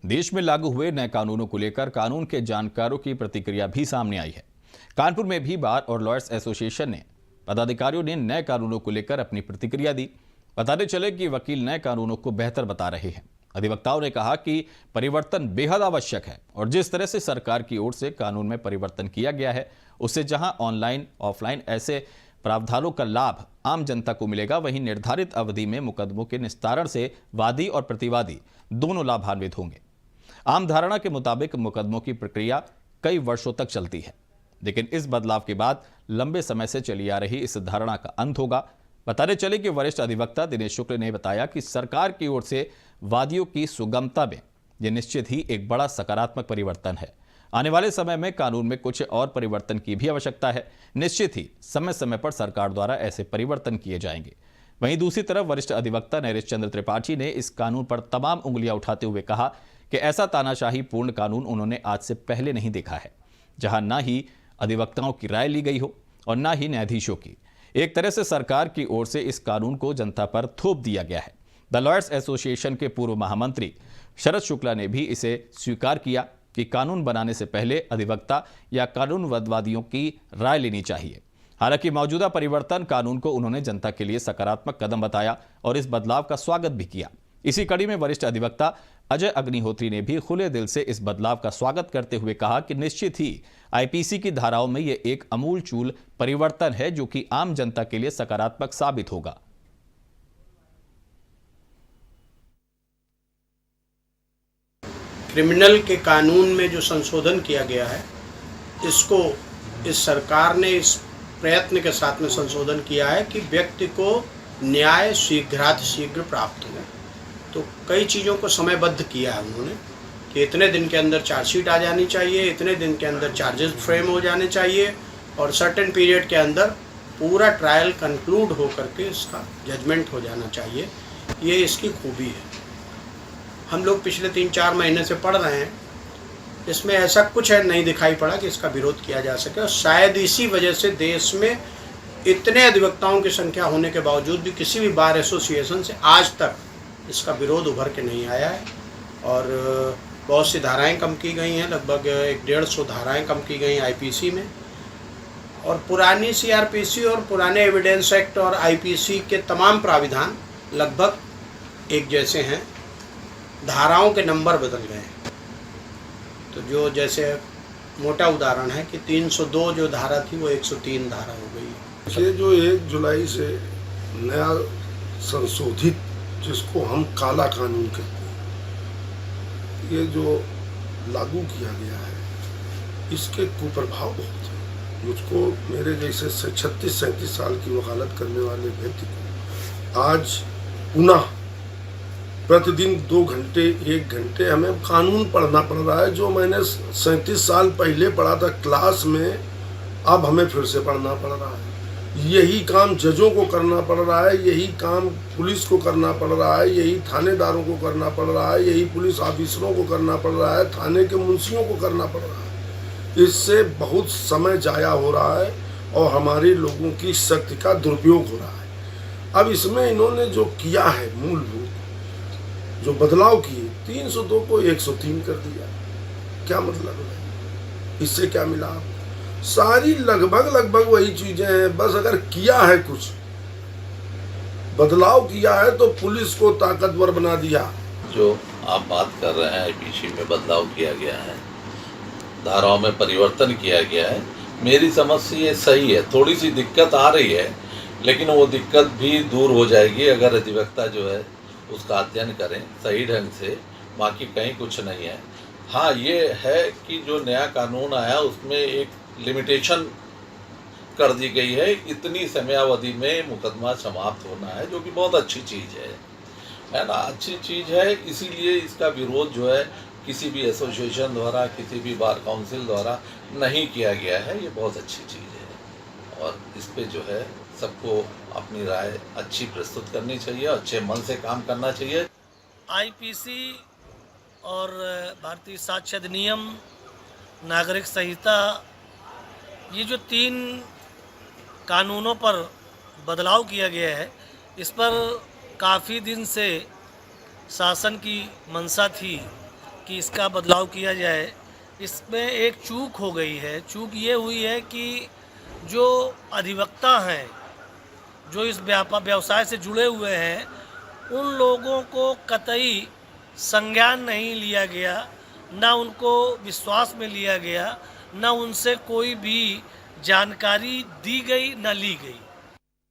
देश में लागू हुए नए कानूनों को लेकर कानून के जानकारों की प्रतिक्रिया भी सामने आई है। कानपुर में भी बार और लॉयर्स एसोसिएशन ने पदाधिकारियों ने नए कानूनों को लेकर अपनी प्रतिक्रिया दी। बताते चले कि वकील नए कानूनों को बेहतर बता रहे हैं। अधिवक्ताओं ने कहा कि परिवर्तन बेहद आवश्यक है और जिस तरह से सरकार की ओर से कानून में परिवर्तन किया गया है, उससे जहां ऑनलाइन ऑफलाइन ऐसे प्रावधानों का लाभ आम जनता को मिलेगा, वहीं निर्धारित अवधि में मुकदमों के निस्तारण से वादी और प्रतिवादी दोनों लाभान्वित होंगे। आम धारणा के मुताबिक मुकदमों की प्रक्रिया कई वर्षों तक चलती है, लेकिन इस बदलाव के बाद लंबे समय से चली आ रही इस धारणा का अंत होगा। बताते चले कि वरिष्ठ अधिवक्ता दिनेश शुक्ल ने बताया कि सरकार की ओर से वादियों की सुगमता में यह निश्चित ही एक बड़ा सकारात्मक परिवर्तन है। आने वाले समय में कानून में कुछ और परिवर्तन की भी आवश्यकता है। निश्चित ही समय समय पर सरकार द्वारा ऐसे परिवर्तन किए जाएंगे। वहीं दूसरी तरफ वरिष्ठ अधिवक्ता नरेश चंद्र त्रिपाठी ने इस कानून पर तमाम उंगलियां उठाते हुए कहा कि ऐसा तानाशाही पूर्ण कानून उन्होंने आज से पहले नहीं देखा है, जहां ना ही अधिवक्ताओं की राय ली गई हो और ना ही न्यायाधीशों की। एक तरह से सरकार की ओर से इस कानून को जनता पर थोप दिया गया है। द लॉयर्स एसोसिएशन के पूर्व महामंत्री शरद शुक्ला ने भी इसे स्वीकार किया कि कानून बनाने से पहले अधिवक्ता या कानूनवादियों की राय लेनी चाहिए। हालांकि मौजूदा परिवर्तन कानून को उन्होंने जनता के लिए सकारात्मक कदम बताया और इस बदलाव का स्वागत भी किया। इसी कड़ी में वरिष्ठ अधिवक्ता अजय अग्निहोत्री ने भी खुले दिल से इस बदलाव का स्वागत करते हुए कहा कि निश्चित ही आईपीसी की धाराओं में यह एक अमूलचूल परिवर्तन है, जो कि आम जनता के लिए सकारात्मक साबित होगा। क्रिमिनल के कानून में जो संशोधन किया गया है, इसको इस सरकार ने इस प्रयत्न के साथ में संशोधन किया है कि व्यक्ति को न्याय शीघ्र प्राप्त हो। तो कई चीज़ों को समयबद्ध किया है उन्होंने कि इतने दिन के अंदर चार्जशीट आ जानी चाहिए, इतने दिन के अंदर चार्जेस फ्रेम हो जाने चाहिए और सर्टेन पीरियड के अंदर पूरा ट्रायल कंक्लूड हो करके इसका जजमेंट हो जाना चाहिए। ये इसकी खूबी है। हम लोग पिछले 3-4 महीने से पढ़ रहे हैं, इसमें ऐसा कुछ है नहीं दिखाई पड़ा कि इसका विरोध किया जा सके और शायद इसी वजह से देश में इतने अधिवक्ताओं की संख्या होने के बावजूद भी किसी भी बार एसोसिएशन से आज तक इसका विरोध उभर के नहीं आया है। और बहुत सी धाराएं कम की गई हैं, लगभग 150 धाराएं कम की गई आईपीसी में, और पुरानी सीआरपीसी और पुराने एविडेंस एक्ट और आईपीसी के तमाम प्राविधान लगभग एक जैसे हैं। धाराओं के नंबर बदल गए हैं। तो जो जैसे मोटा उदाहरण है कि 302 जो धारा थी वो 103 धारा हो गई। ये जो 1 जुलाई से नया संशोधित, जिसको हम काला कानून कहते हैं, ये जो लागू किया गया है, इसके कुप्रभाव बहुत हैं। मुझको, मेरे जैसे 36-37 साल की वकालत करने वाले व्यक्ति को आज पुनः प्रतिदिन 2 घंटे 1 घंटे हमें कानून पढ़ना पड़ रहा है। जो मैंने 37 साल पहले पढ़ा था क्लास में, अब हमें फिर से पढ़ना पड़ रहा है। यही काम जजों को करना पड़ रहा है, यही काम पुलिस को करना पड़ रहा है, यही थानेदारों को करना पड़ रहा है, यही पुलिस ऑफिसरों को करना पड़ रहा है, थाने के मुंशियों को करना पड़ रहा है। इससे बहुत समय जाया हो रहा है और हमारे लोगों की शक्ति का दुरुपयोग हो रहा है। अब इसमें इन्होंने जो किया है, मूलभूत जो बदलाव किए, 302 को 103 कर दिया। क्या मतलब है? इससे क्या मिला? सारी लगभग वही चीजें हैं। बस अगर किया है, कुछ बदलाव किया है तो पुलिस को ताकतवर बना दिया। जो आप बात कर रहे हैं, आईपीसी में बदलाव किया गया है, धाराओं में परिवर्तन किया गया है, मेरी समझ से ये सही है। थोड़ी सी दिक्कत आ रही है, लेकिन वो दिक्कत भी दूर हो जाएगी अगर अधिवक्ता जो है उसका अध्ययन करें सही ढंग से। बाकी कहीं कुछ नहीं है। हाँ, ये है कि जो नया कानून आया उसमें एक लिमिटेशन कर दी गई है, इतनी समयावधि में मुकदमा समाप्त होना है, जो कि बहुत अच्छी चीज़ है ना, अच्छी चीज़ है। इसीलिए इसका विरोध जो है किसी भी एसोसिएशन द्वारा, किसी भी बार काउंसिल द्वारा नहीं किया गया है। ये बहुत अच्छी चीज़ है और इस पे जो है सबको अपनी राय अच्छी प्रस्तुत करनी चाहिए, अच्छे मन से काम करना चाहिए। आईपीसी और भारतीय साक्ष्य अधिनियम, नागरिक संहिता, ये जो 3 कानूनों पर बदलाव किया गया है, इस पर काफ़ी दिन से शासन की मंशा थी कि इसका बदलाव किया जाए। इसमें एक चूक हो गई है। चूक ये हुई है कि जो अधिवक्ता हैं, जो इस व्यवसाय से जुड़े हुए हैं, उन लोगों को कतई संज्ञान नहीं लिया गया, ना उनको विश्वास में लिया गया, ना उनसे कोई भी जानकारी दी गई, ना ली गई।